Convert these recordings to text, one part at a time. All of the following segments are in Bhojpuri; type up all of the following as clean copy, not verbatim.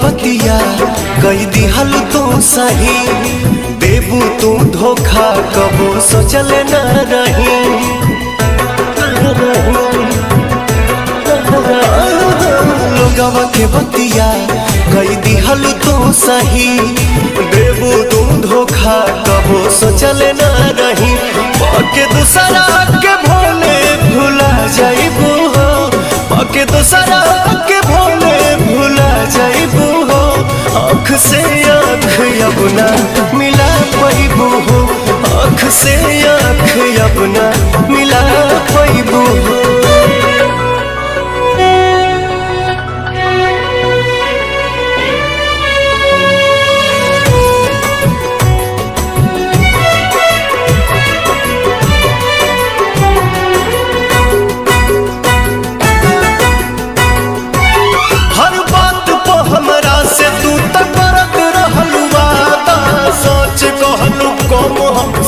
बतिया कई दिहल तू सही, देबू तू धोखा कबो सोचले न रही। लोगवा के बतिया कई दिहल तू सही, देबू तू धोखा कबो सोचले न रही। पके दूसरा के भोले भुला जाइबू हो, पके दूसरा के भोले भुला जाइबू हो। आँख से आँख अपना मिला पाइबू हो, आँख से आँख अपना मिला पाइबू हो।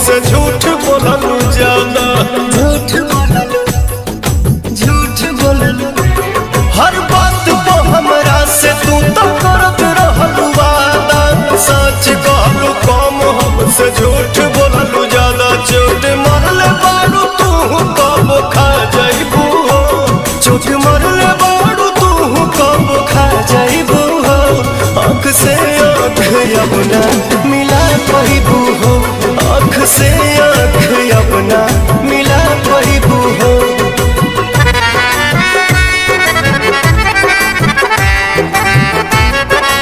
से झूठ बोललू ज्यादा, झूठ बोललू हर बात को हमरा से तू तो करत रहलू वादा। सच कहलू कम हमसे झूठ